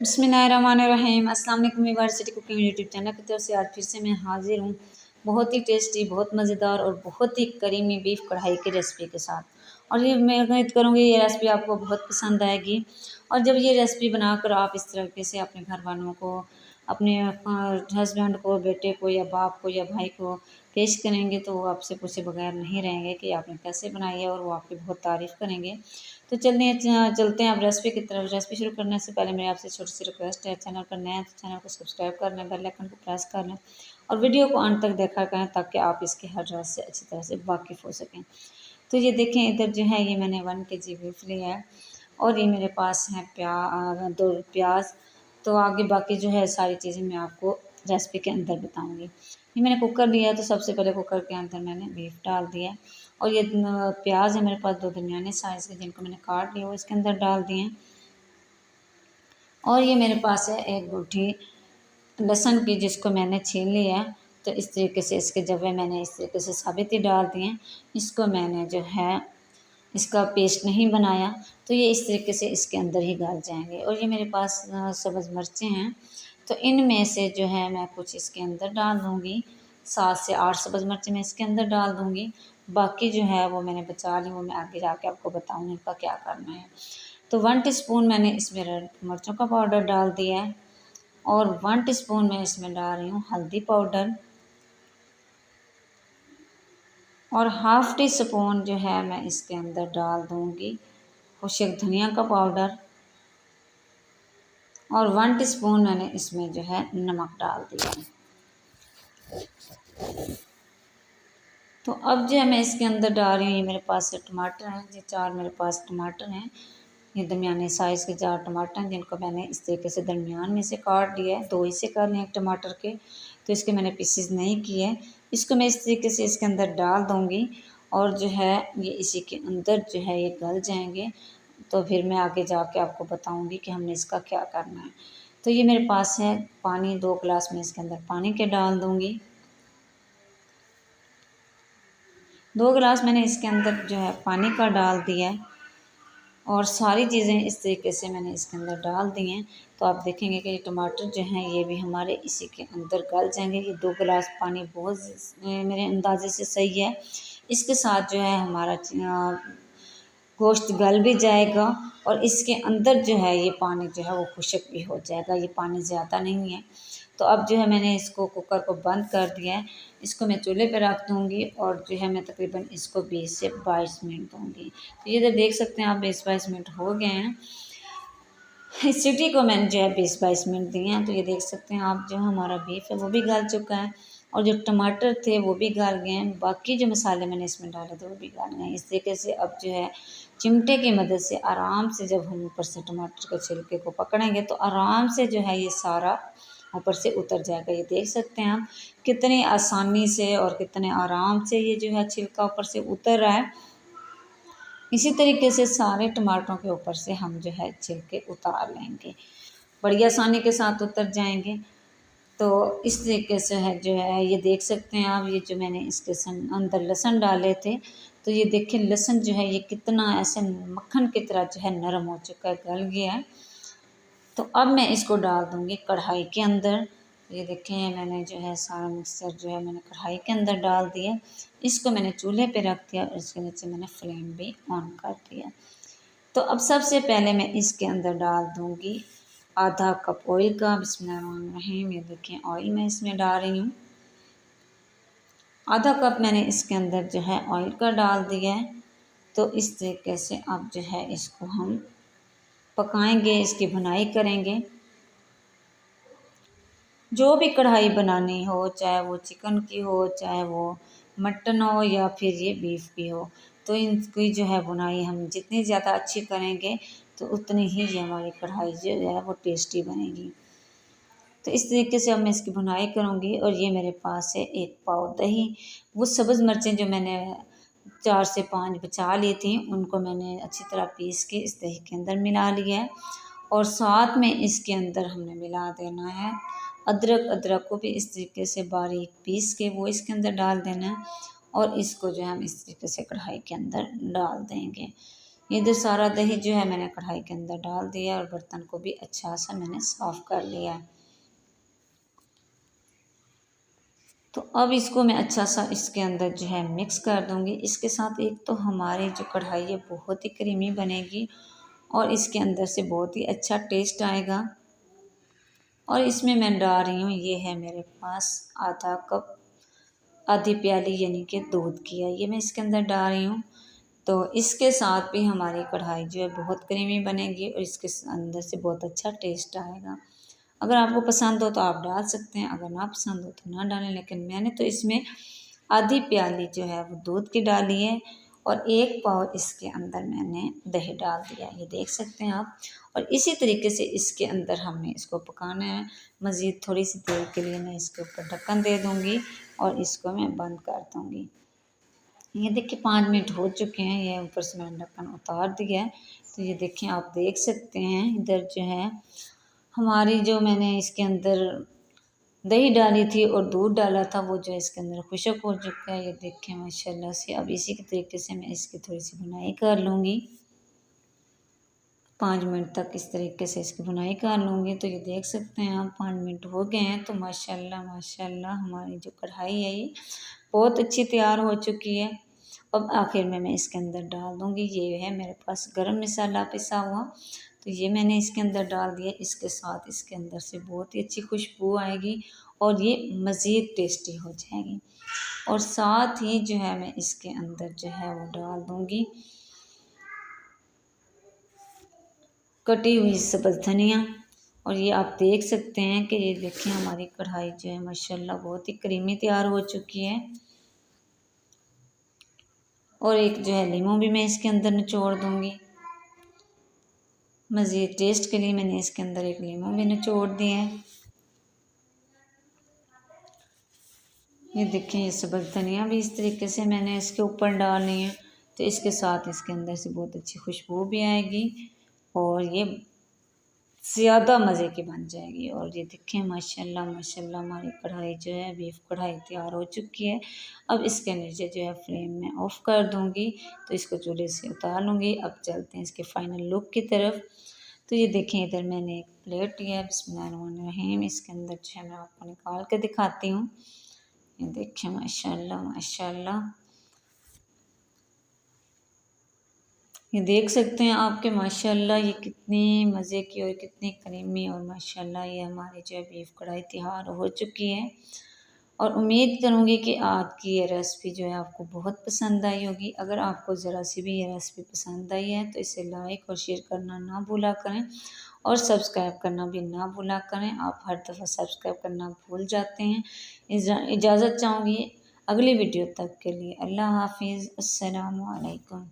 बिस्मिल्लाहिर्रहमानिर्रहीम। अस्सलाम वालेकुम यूनिवर्सिटी कुकिंग यूट्यूब चैनल की तरफ से आज फिर से मैं हाजिर हूँ बहुत ही टेस्टी, बहुत मज़ेदार और बहुत ही करीमी बीफ कढ़ाई की रेसिपी के साथ। और ये मैं उम्मीद करूँगी ये रेसिपी आपको बहुत पसंद आएगी। और जब ये रेसिपी बनाकर आप इस तरीके से अपने घर वालों को, अपने हस्बैंड को, बेटे को या बाप को या भाई को पेश करेंगे तो वो आपसे पूछे बगैर नहीं रहेंगे कि आपने कैसे बनाई है, और वो आपकी बहुत तारीफ़ करेंगे। तो चलते हैं अब रेसिपी की तरफ। रेसिपी शुरू करने से पहले मेरी आपसे छोटी सी रिक्वेस्ट है, चैनल पर नया है तो चैनल को सब्सक्राइब कर लें, बेल आइकन को प्रेस कर लें और वीडियो को अंत तक देखा करें ताकि आप इसके हर राज से अच्छी तरह से वाकिफ़ हो सकें। तो ये देखें, इधर जो है ये मैंने 1 kg बीफ लिया है और ये मेरे पास है 2 प्याज। तो आगे बाकी जो है सारी चीज़ें मैं आपको रेसिपी के अंदर बताऊँगी। ये मैंने कुकर लिया है तो सबसे पहले कुकर के अंदर मैंने बीफ डाल दिया है और ये प्याज है मेरे पास 2 दरमियाने साइज़ के, जिनको मैंने काट लिया वो इसके अंदर डाल दिए। और ये मेरे पास है 1 गुठी लहसुन की, जिसको मैंने छील लिया है। तो इस तरीके से इसके जवे मैंने इस तरीके से साबित ही डाल दिए। इसको मैंने जो है इसका पेस्ट नहीं बनाया, तो ये इस तरीके से इसके अंदर ही गल जाएंगे। और ये मेरे पास सब्ज़ मिर्चें हैं, तो इनमें से जो है मैं कुछ इसके अंदर डाल दूँगी। 7 से 8 सब्ज़ मिर्चें मैं इसके अंदर डाल दूँगी। बाकी जो है वो मैंने बचा ली, वो मैं आगे जाके आपको बताऊँगी इनका क्या करना है। तो 1 टीस्पून मैंने इसमें रेड मिर्चों का पाउडर डाल दिया है और 1 टीस्पून मैं इसमें डाल रही हूँ हल्दी पाउडर और हाफ़ टी स्पून जो है मैं इसके अंदर डाल दूँगी खुश्क धनिया का पाउडर और 1 टीस्पून मैंने इसमें जो है नमक डाल दिया है। तो अब जो है मैं इसके अंदर डाल रही हूँ, ये मेरे पास टमाटर हैं, ये 4 मेरे पास टमाटर हैं। ये दरमियाने साइज़ के 4 टमाटर हैं, जिनको मैंने इस तरीके से दरमियान में से काट दिया है। 2 हिस्से कर लिए टमाटर के, तो इसके मैंने पीसेस नहीं किए। इसको मैं इस तरीके से इसके अंदर डाल दूँगी और जो है ये इसी के अंदर जो है ये गल जाएंगे। तो फिर मैं आगे जाके आपको बताऊँगी कि हमने इसका क्या करना है। तो ये मेरे पास है पानी, 2 गिलास में इसके अंदर पानी के डाल दूँगी। 2 गिलास मैंने इसके अंदर जो है पानी का डाल दिया है और सारी चीज़ें इस तरीके से मैंने इसके अंदर डाल दी हैं। तो आप देखेंगे कि ये टमाटर जो हैं ये भी हमारे इसी के अंदर गल जाएंगे। ये 2 गिलास पानी बहुत मेरे अंदाजे से सही है। इसके साथ जो है हमारा गोश्त गल भी जाएगा और इसके अंदर जो है ये पानी जो है वो खुश्क भी हो जाएगा, ये पानी ज़्यादा नहीं है। तो अब जो है मैंने इसको कुकर को बंद कर दिया है। इसको मैं चूल्हे पे रख दूँगी और जो है मैं तकरीबन इसको 20 से 22 मिनट दूँगी। तो ये तो देख सकते हैं आप 20-22 मिनट हो गए हैं। इस सीटी को मैंने जो है 20-22 मिनट दिए हैं। तो ये देख सकते हैं आप, जो हमारा बीफ है वो भी गल चुका है और जो टमाटर थे वो भी गल गए हैं। बाकी जो मसाले मैंने इसमें डाले थे वो भी गल गए हैं। इस तरीके से अब जो है चिमटे की मदद से आराम से जब हम ऊपर से टमाटर के छिलके को पकड़ेंगे तो आराम से जो है ये सारा ऊपर से उतर जाएगा। ये देख सकते हैं आप कितनी आसानी से और कितने आराम से ये जो है छिलका ऊपर से उतर रहा है। इसी तरीके से सारे टमाटरों के ऊपर से हम जो है छिलके उतार लेंगे, बड़ी आसानी के साथ उतर जाएंगे। तो इस तरीके से है जो है ये देख सकते हैं आप, ये जो मैंने इसके अंदर लहसुन डाले थे, तो ये देखें लहसुन जो है ये कितना ऐसे मक्खन की तरह जो है नरम हो चुका है, गल गया है। तो अब मैं इसको डाल दूँगी कढ़ाई के अंदर। ये देखें मैंने जो है सारा मिक्सचर जो है मैंने कढ़ाई के अंदर डाल दिया। इसको मैंने चूल्हे पे रख दिया और इसके नीचे मैंने फ्लेम भी ऑन कर दिया। तो अब सबसे पहले मैं इसके अंदर डाल दूँगी आधा कप ऑयल का। बिस्मिल्लाहिर्रहमानिर्रहीम। ये देखें ऑयल मैं इसमें डाल रही हूँ। आधा कप मैंने इसके अंदर जो है ऑयल का डाल दिया है। तो इस तरीके से अब जो है इसको हम पकाएंगे, इसकी भुनाई करेंगे। जो भी कढ़ाई बनानी हो, चाहे वो चिकन की हो, चाहे वो मटन हो या फिर ये बीफ की हो, तो इनकी जो है बुनाई हम जितनी ज़्यादा अच्छी करेंगे तो उतनी ही ये हमारी कढ़ाई जो है वो टेस्टी बनेगी। तो इस तरीके से अब मैं इसकी बुनाई करूँगी। और ये मेरे पास है 1 पाव दही। वो सब्ज़ मिर्चें जो मैंने 4 से 5 बचा ली थी, उनको मैंने अच्छी तरह पीस के इस दही के अंदर मिला लिया है और साथ में इसके अंदर हमने मिला देना है अदरक। अदरक को भी इस तरीके से बारीक पीस के वो इसके अंदर डाल देना है और इसको जो है हम इस तरीके से कढ़ाई के अंदर डाल देंगे। ये जो सारा दही जो है मैंने कढ़ाई के अंदर डाल दिया और बर्तन को भी अच्छा सा मैंने साफ़ कर लिया है। तो अब इसको मैं अच्छा सा इसके अंदर जो है मिक्स कर दूंगी। इसके साथ एक तो हमारी जो कढ़ाई है बहुत ही क्रीमी बनेगी और इसके अंदर से बहुत ही अच्छा टेस्ट आएगा। और इसमें मैं डाल रही हूँ, ये है मेरे पास आधा कप, आधी प्याली यानी कि दूध की है, ये मैं इसके अंदर डाल रही हूँ। तो इसके साथ भी हमारी कढ़ाई जो है बहुत क्रीमी बनेगी और इसके अंदर से बहुत अच्छा टेस्ट आएगा। अगर आपको पसंद हो तो आप डाल सकते हैं, अगर ना पसंद हो तो ना डालें। लेकिन मैंने तो इसमें आधी प्याली जो है वो दूध की डाली है और 1 पाव इसके अंदर मैंने दही डाल दिया, ये देख सकते हैं आप। और इसी तरीके से इसके अंदर हमने इसको पकाना है। मज़ीद थोड़ी सी देर के लिए मैं इसके ऊपर ढक्कन दे दूँगी और इसको मैं बंद कर दूँगी। ये देखिए 5 मिनट हो चुके हैं, ये ऊपर से मैंने ढक्कन उतार दिया है। तो ये देखें, आप देख सकते हैं इधर जो है हमारी, जो मैंने इसके अंदर दही डाली थी और दूध डाला था, वो जो है इसके अंदर खुशक हो चुका है। ये देखें माशाल्लाह से। अब इसी के तरीके से मैं इसकी थोड़ी सी बुनाई कर लूँगी। 5 मिनट तक इस तरीके से इसकी बुनाई कर लूँगी। तो ये देख सकते हैं आप 5 मिनट हो गए हैं। तो माशाल्लाह माशाल्लाह हमारी जो कढ़ाई है ये बहुत अच्छी तैयार हो चुकी है। अब आखिर में मैं इसके अंदर डाल दूँगी, ये है मेरे पास गरम मसाला पिसा हुआ, तो ये मैंने इसके अंदर डाल दिया। इसके साथ इसके अंदर से बहुत ही अच्छी खुशबू आएगी और ये मज़ीद टेस्टी हो जाएगी। और साथ ही जो है मैं इसके अंदर जो है वो डाल दूँगी कटी हुई सब्ज़ धनिया। और ये आप देख सकते हैं कि ये देखिए हमारी कढ़ाई जो है माशाल्लाह बहुत ही क्रीमी तैयार हो चुकी है। और एक जो है लीमू भी मैं इसके अंदर निचोड़ दूँगी। मज़ीद टेस्ट के लिए मैंने इसके अंदर एक लीमू भी निचोड़ दिया है। ये देखें, ये सब्ज़ धनिया भी इस तरीके से मैंने इसके ऊपर डालनी है। तो इसके साथ इसके अंदर से बहुत अच्छी खुशबू भी आएगी और ये ज़्यादा मज़े की बन जाएगी। और ये देखें माशाल्लाह माशाल्लाह हमारी कढ़ाई जो है बीफ कढ़ाई तैयार हो चुकी है। अब इसके नीचे जो है फ्लेम में ऑफ़ कर दूँगी, तो इसको चूल्हे से उतार लूँगी। अब चलते हैं इसके फाइनल लुक की तरफ। तो ये देखें, इधर मैंने एक प्लेट लिया है, बिस्मिल्लाहिर्रहमानिर्रहीम। इसके अंदर जो है मैं आपको निकाल के दिखाती हूँ। ये देखें माशाल्लाह माशाल्लाह, ये देख सकते हैं आपके माशाल्लाह ये कितनी मज़े की और कितनी क्रीमी, और माशाल्लाह ये हमारी जो है बीफ कढ़ाई तैयार हो चुकी है। और उम्मीद करूँगी कि आपकी ये रेसिपी जो है आपको बहुत पसंद आई होगी। अगर आपको ज़रा सी भी ये रेसिपी पसंद आई है तो इसे लाइक और शेयर करना ना भूला करें और सब्सक्राइब करना भी ना भूला करें। आप हर दफ़ा सब्सक्राइब करना भूल जाते हैं। इजाज़त चाहूँगी अगली वीडियो तक के लिए। अल्लाह हाफिज़। अस्सलामु अलैकुम।